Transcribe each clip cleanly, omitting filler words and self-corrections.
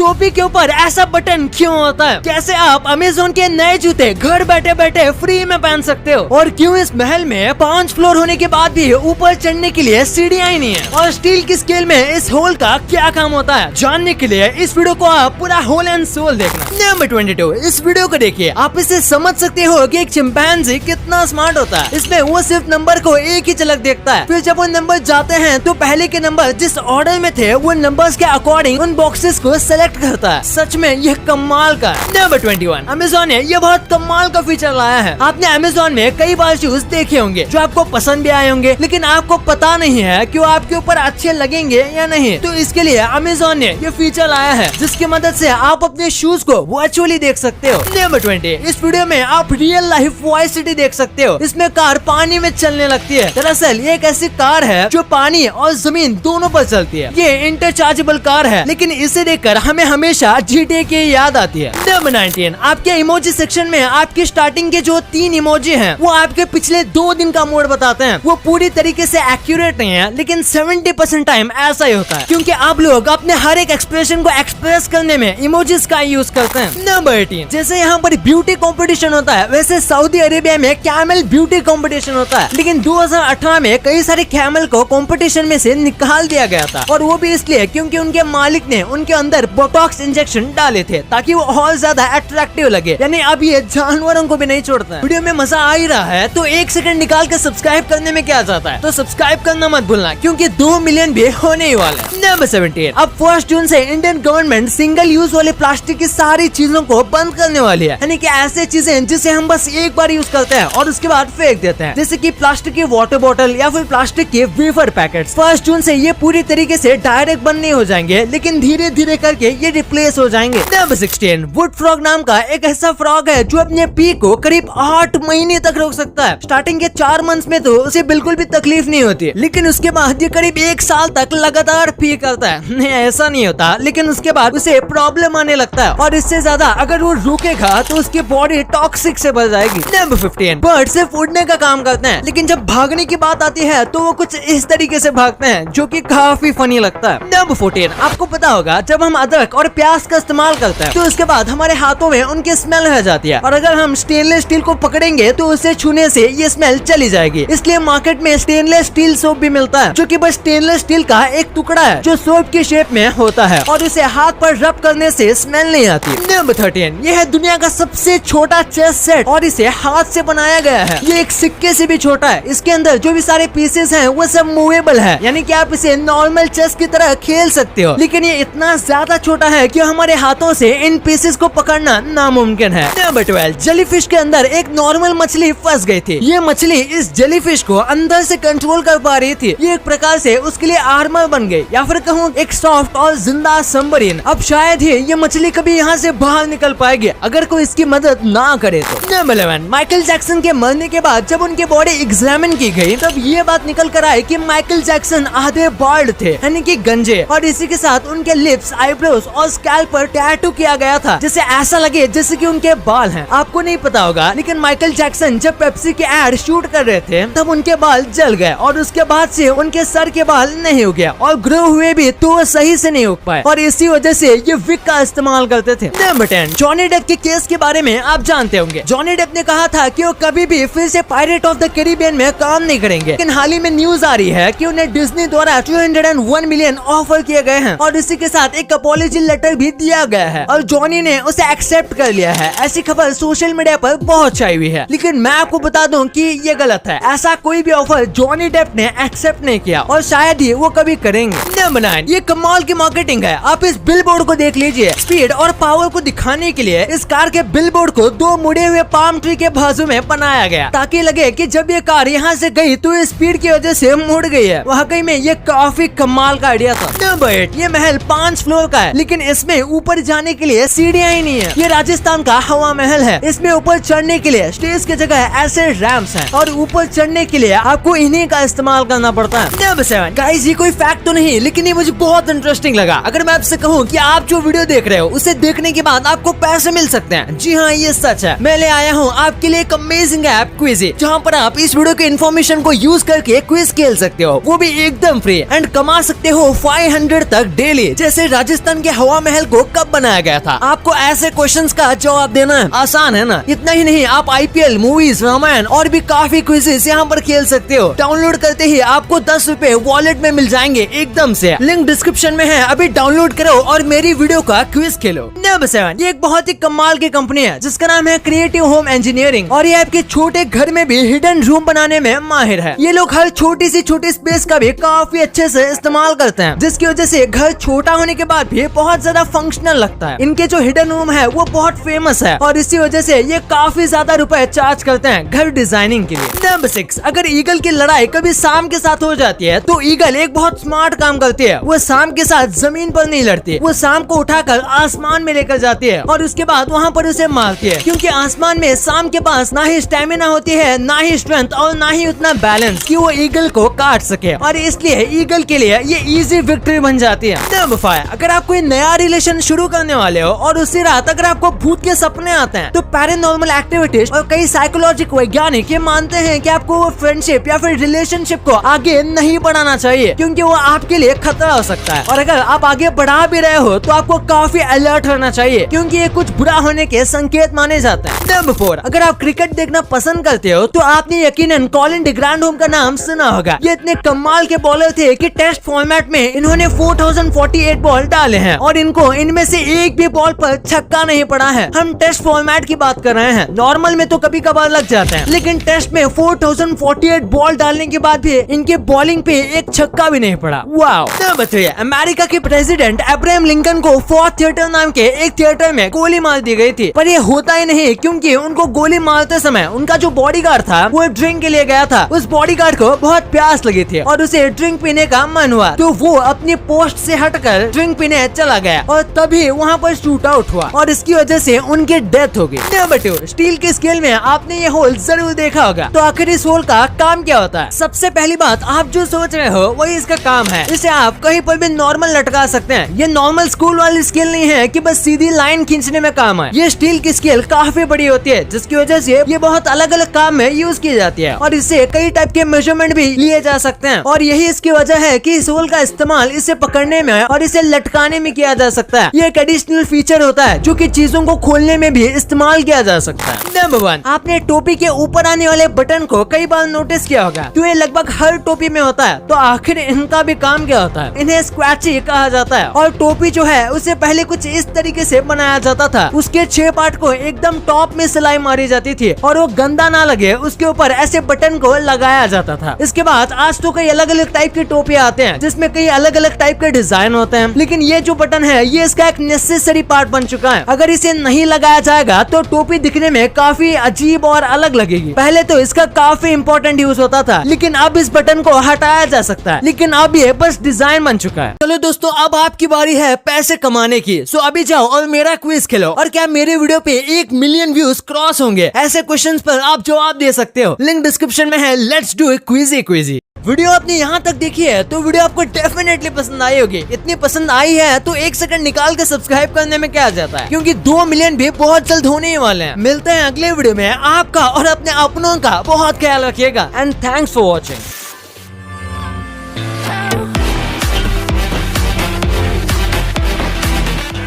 टोपी के ऊपर ऐसा बटन क्यों होता है? कैसे आप अमेज़न के नए जूते घर बैठे बैठे फ्री में पहन सकते हो? और क्यों इस महल में 5 फ्लोर होने के बाद भी ऊपर चढ़ने के लिए सीढ़ियां ही नहीं है? और स्टील की स्केल में इस होल का क्या काम होता है? जानने के लिए इस वीडियो को आप पूरा होल एंड सोल देखना। नंबर 22, इस वीडियो को देखिए, आप इसे समझ सकते हो कि एक चिंपैंजी कितना स्मार्ट होता है। इसमें वो सिर्फ नंबर को एक ही झलक देखता है, फिर जब वो नंबर जाते हैं तो पहले के नंबर जिस ऑर्डर में थे वो नंबर्स के अकॉर्डिंग उन बॉक्सेस को सेलेक्ट करता है। सच में यह कमाल का है। नंबर 21, अमेज़न ने यह बहुत कमाल का फीचर लाया है। आपने अमेज़न में कई बार शूज देखे होंगे जो आपको पसंद भी आए होंगे, लेकिन आपको पता नहीं है कि वो आपके ऊपर अच्छे लगेंगे या नहीं। तो इसके लिए अमेज़न ने ये फीचर लाया है जिसकी मदद से आप अपने शूज को वर्चुअली देख सकते हो। नंबर 20, इस वीडियो में आप रियल लाइफ वॉइस सिटी देख सकते हो। इसमें कार पानी में चलने लगती है। दरअसल ये एक ऐसी कार है जो पानी और जमीन दोनों पर चलती है। ये इंटरचार्जेबल कार है, लेकिन इसे देखकर हमें हमेशा GTA की याद आती है। नंबर 19, आपके इमोजी सेक्शन में आपकी स्टार्टिंग के जो 3 इमोजी हैं वो आपके पिछले 2 दिन का मूड बताते हैं। वो पूरी तरीके से एक्यूरेट नहीं है, लेकिन 70% टाइम ऐसा ही होता है, क्योंकि आप लोग अपने हर एक एक्सप्रेशन को एक्सप्रेस करने में इमोजीज का यूज करते हैं। नंबर 18, जैसे यहाँ पर ब्यूटी कंपटीशन होता है, वैसे सऊदी अरेबिया में कैमल ब्यूटी कंपटीशन होता है। लेकिन 2018 में कई सारे कैमल को कंपटीशन में से निकाल दिया गया था, और वो भी इसलिए क्योंकि उनके मालिक ने उनके अंदर बोटॉक्स इंजेक्शन डाले थे ताकि वो और ज्यादा अट्रैक्टिव लगे। यानी अब ये जानवरों को भी नहीं छोड़ता है। वीडियो में मजा आ ही रहा है तो 1 सेकंड निकाल कर सब्सक्राइब करने में क्या जाता है, तो सब्सक्राइब करना मत भूलना, क्योंकि 2 मिलियन भी होने ही वाले हैं। नंबर 17, अब 1 जून से इंडियन गवर्नमेंट सिंगल यूज वाले प्लास्टिक की सारी चीजों को बंद करने वाली है। यानी कि ऐसे चीजें जिसे हम बस एक बार यूज करते हैं और उसके बाद फेंक देते हैं, जैसे कि प्लास्टिक की वाटर बोतल या फिर प्लास्टिक के वेफर पैकेट्स। 1 जून से ये पूरी तरीके से डायरेक्ट बंद नहीं हो जाएंगे, लेकिन धीरे धीरे करके ये रिप्लेस हो जाएंगे। नंबर 16, वुड फ्रॉग नाम का एक ऐसा फ्रॉग है जो अपने पी को करीब 8 महीने तक रोक सकता है। स्टार्टिंग के 4 मंथ्स में तो उसे बिल्कुल भी तकलीफ नहीं होती, लेकिन उसके बाद ये करीब 1 साल तक लगातार पी करता है। नहीं, ऐसा नहीं होता, लेकिन उसके बाद उसे प्रॉब्लम आने लगता है, और इससे ज्यादा अगर वो रुकेगा तो उसकी बॉडी टॉक्सिक से भर जाएगी। नंबर 15, बर्ड सिर्फ उड़ने का काम करते हैं, लेकिन जब भागने की बात आती है तो वो कुछ इस तरीके से भागते हैं जो कि काफी फनी लगता है। नंबर 14, आपको पता होगा जब हम अदरक और प्याज का इस्तेमाल करते हैं तो उसके बाद हमारे हाथों में उनकी स्मेल रह जाती है, और अगर हम स्टेनलेस स्टील को पकड़ेंगे तो उसे छूने से ये स्मेल चली जाएगी। इसलिए मार्केट में स्टेनलेस स्टील सोप भी मिलता है, जो कि बस स्टेनलेस स्टील का एक टुकड़ा है जो सोप की शेप में होता है, और इसे हाथ पर रब करने से स्मेल नहीं आती। नंबर 13, यह है दुनिया का सबसे छोटा चेस सेट, और इसे हाथ से बनाया गया है। ये एक सिक्के से भी छोटा है। इसके अंदर जो भी सारे पीसेस हैं वो सब मूवेबल है, यानी कि आप इसे नॉर्मल चेस की तरह खेल सकते हो, लेकिन ये इतना ज्यादा छोटा है कि हमारे हाथों से इन पीसेस को पकड़ना नामुमकिन है। नंबर 12, जेलीफिश के अंदर एक नॉर्मल मछली फंस गई थी। ये मछली इस जेलीफिश को अंदर से कंट्रोल कर पा रही थी। ये एक प्रकार से उसके लिए आर्मर बन गई, या फिर कहूँ एक सॉफ्ट और जिंदा सबमरीन। अब शायद ही ये मछली कभी यहाँ से बाहर निकल पाएगी अगर कोई इसकी मदद ना करे तो। नंबर 11, माइकल जैक्सन के मरने के बाद जब उनकी बॉडी एग्जामिन की गई तब ये बात निकल कर आई कि माइकल जैक्सन आधे बार्ड थे, यानी कि गंजे, और इसी के साथ उनके लिप्स, आईब्रोज और स्कैल्प पर टैटू किया गया था, जिससे ऐसा लगे जैसे कि उनके बाल हैं। आपको नहीं पता होगा, लेकिन माइकल जैक्सन जब पेप्सी के एड शूट कर रहे थे तब उनके बाल जल गए, और उसके बाद से उनके सर के बाल नहीं उगे, और ग्रो हुए भी तो वो सही से नहीं उग पाए, और इसी वजह से ये विग का इस्तेमाल करते थे। नंबर 10, जॉनी डेप के केस के बारे में आप जानते होंगे। जॉनी डेप ने कहा था कि वो कभी भी फिर से पायरेट ऑफ द कैरिबियन में काम नहीं करेंगे, लेकिन हाल ही में न्यूज आ रही है कि उन्हें डिज्नी द्वारा 201 मिलियन ऑफर किए गए हैं, और इसी के साथ एक अपॉलजी लेटर भी दिया गया है, और जॉनी ने उसे एक्सेप्ट कर लिया है। ऐसी खबर सोशल मीडिया पर बहुत छाई हुई है, लेकिन मैं आपको बता दूं कि ये गलत है। ऐसा कोई भी ऑफर जॉनी डेप ने एक्सेप्ट नहीं किया, और शायद ही वो कभी करेंगे। नंबर 9, ये कमाल की मार्केटिंग है। आप इस बिलबोर्ड को देख लीजिए। स्पीड और पावर को दिखाने के लिए इस कार के बिलबोर्ड को 2 मुड़े हुए पाम ट्री के बाजू में बनाया गया, ताकि लगे कि जब ये कार यहाँ से गई तो स्पीड की वजह से मुड़ गई है। वाकई में ये काफी कमाल का आइडिया था। नंबर 8, ये महल 5 फ्लोर का है, लेकिन इसमें ऊपर जाने के लिए सीढ़ियां ही नहीं है। ये राजस्थान का हवा महल है। इसमें ऊपर चढ़ने के लिए स्टेज की जगह ऐसे रैंप्स हैं, और ऊपर चढ़ने के लिए आपको इन्हीं का इस्तेमाल करना पड़ता है। नंबर 7, गाइस ये कोई फैक्ट तो नहीं, लेकिन ये मुझे बहुत इंटरेस्टिंग लगा। अगर मैं आपसे कहूँ कि आप जो वीडियो देख रहे हो उसे देखने के बाद आपको पैसे मिल सकते हैं, जी हाँ ये सच है। मैं ले आया हूँ आपके लिए एक अमेजिंग ऐप क्विज़ी, जहाँ पर आप इस वीडियो के इन्फॉर्मेशन को यूज करके क्विज खेल सकते हो, वो भी एकदम फ्री, एंड कमा सकते हो 500 तक डेली। जैसे राजस्थान के हवा महल को कब बनाया गया था? आपको ऐसे क्वेश्चंस का जवाब देना है, आसान है ना। इतना ही नहीं, आप IPL, मूवीज, रामायण और भी काफी क्विज़ेस यहाँ पर खेल सकते हो। डाउनलोड करते ही आपको 10 रुपए वॉलेट में मिल जाएंगे एकदम से। लिंक डिस्क्रिप्शन में है, अभी डाउनलोड करो और मेरी वीडियो का क्विज खेलो। नंबर 7, ये एक बहुत ही कमाल की कंपनी है जिसका नाम है क्रिएटिव होम इंजीनियरिंग, और ये आपके छोटे घर में भी हिडन रूम बनाने में माहिर है। ये लोग हर छोटी सी छोटी स्पेस का भी काफी अच्छे से इस्तेमाल करते हैं, जिसकी वजह से घर छोटा होने के बाद भी बहुत ज्यादा फंक्शनल लगता है। इनके जो हिडन रूम है वो बहुत फेमस है और इसी वजह से ये काफी ज्यादा रुपए चार्ज करते हैं घर डिजाइनिंग के लिए। नंबर 6, अगर ईगल की लड़ाई कभी सांप के साथ हो जाती है तो ईगल एक बहुत स्मार्ट काम करती है। वो सांप के साथ जमीन पर नहीं लड़ती, वो सांप को उठाकर आसमान में लेकर जाती है और उसके बाद वहाँ पर उसे मारती है, क्योंकि आसमान में सांप के पास ना ही स्टेमिना होती है, ना ही स्ट्रेंथ और ना ही उतना बैलेंस कि वो ईगल को काट सके, और इसलिए ईगल के लिए ये इजी विक्ट्री बन जाती है। नंबर 5, अगर आप कोई नया रिलेशन शुरू करने वाले हो और उसी रात अगर आपको भूत के सपने आते हैं तो पैरानॉर्मल एक्टिविटीज और कई साइकोलॉजिक वैज्ञानिक ये मानते हैं कि आपको वो फ्रेंडशिप या फिर रिलेशनशिप को आगे नहीं बढ़ाना चाहिए, क्योंकि वो आपके लिए खतरा हो सकता है। और अगर आप आगे बढ़ा भी रहे हो तो आपको काफी अलर्ट रहना चाहिए, क्योंकि ये कुछ बुरा होने के संकेत माने जाते हैं। नंबर 4, अगर आप क्रिकेट देखना पसंद करते हो तो आपने यकीनन कॉलिन डी ग्रैंडहोम का नाम सुना होगा। ये इतने कमाल के बॉलर थे कि टेस्ट फॉर्मेट में इन्होंने 4048 बॉल डाले हैं और इनको इनमें से एक भी बॉल पर छक्का नहीं पड़ा है। हम टेस्ट फॉर्मेट की बात कर रहे हैं, नॉर्मल में तो कभी कभार लग जाते हैं, लेकिन टेस्ट में 4048 बॉल डालने के बाद भी इनके बॉलिंग पे एक छक्का भी नहीं पड़ा। वाओ। नंबर 3, अमेरिका के प्रेसिडेंट अब्राहम लिंकन को फोर्थ थिएटर नाम के एक थिएटर में गोली मार दी गई थी, पर ये होता ही नहीं, क्योंकि उनको गोली मारते समय उनका जो बॉडीगार्ड था वो ड्रिंक के लिए गया था। उस बॉडीगार्ड को बहुत प्यास लगी थी और उसे ड्रिंक पीने का मन हुआ, तो वो अपनी पोस्ट से हटकर ड्रिंक पीने चला गया और तभी वहाँ पर शूट आउट हुआ और इसकी वजह से उनकी डेथ हो गई। नंबर 2, स्टील के स्केल में आपने ये होल जरूर देखा होगा, तो आखिर इस होल का काम क्या होता है? सबसे पहली बात, आप जो सोच रहे हो वही इसका काम है। इसे आप कहीं पर भी नॉर्मल लटका सकते हैं। ये नॉर्मल स्कूल वाली स्केल नहीं है कि बस सीधी लाइन खींचने में काम है। ये स्टील की स्केल काफी बड़ी होती है, जिसकी वजह से ये बहुत अलग अलग काम में यूज की जाती है और इससे कई टाइप के मेजरमेंट भी लिए जा सकते हैं, और यही इसकी वजह है कि इस होल का इस्तेमाल इसे पकड़ने में और इसे लटकाने में किया जा सकता है। ये एक एडिशनल फीचर होता है जो कि चीजों को खोलने में भी इस्तेमाल किया जा सकता है। नंबर 1, आपने टोपी के ऊपर आने वाले बटन को कई बार नोटिस किया होगा, तो ये लगभग हर टोपी में होता है। तो आखिर इनका भी काम क्या होता है? इन्हें स्क्वैची कहा जाता है, और टोपी जो है उसे पहले कुछ इस तरीके से बनाया जाता था। उसके 6 पार्ट को एकदम टॉप में सिलाई मारी जाती थी और वो गंदा ना लगे उसके ऊपर ऐसे बटन को लगाया जाता था। इसके बाद आज तो कई अलग अलग टाइप के टोपी आते हैं जिसमें कई अलग अलग टाइप के डिजाइन होते हैं, लेकिन ये जो बटन है ये इसका एक नेसेसरी पार्ट बन चुका है। अगर इसे नहीं लगाया जाएगा तो टोपी दिखने में काफी अजीब और अलग लगेगी। पहले तो इसका काफी इंपॉर्टेंट यूज होता था, लेकिन अब इस बटन को हटाया जा सकता है, लेकिन अब ये बस डिजाइन बन चुका है। चलो दोस्तों, अब आपकी बारी है पैसे कमाने की। सो अभी जाओ और मेरा क्विज खेलो, और क्या मेरे वीडियो पे 1 मिलियन व्यूज क्रॉस होंगे? ऐसे क्वेश्चंस पर आप जवाब दे सकते हो। लिंक डिस्क्रिप्शन में है। Let's do it Quizzy. Video आपने यहाँ तक देखी है तो वीडियो आपको डेफिनेटली पसंद आई होगी। इतनी पसंद आई है तो 1 सेकंड निकाल के सब्सक्राइब करने में क्या जाता है, क्योंकि 2 मिलियन भी बहुत जल्द होने ही वाले हैं। मिलते हैं अगले वीडियो में। आपका और अपने अपनों का बहुत ख्याल रखिएगा एंड थैंक्स फॉर वॉचिंग।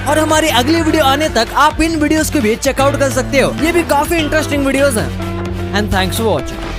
और हमारी अगली वीडियो आने तक आप इन वीडियोस को भी चेकआउट कर सकते हो। ये भी काफी इंटरेस्टिंग वीडियोस हैं। And thanks for watching.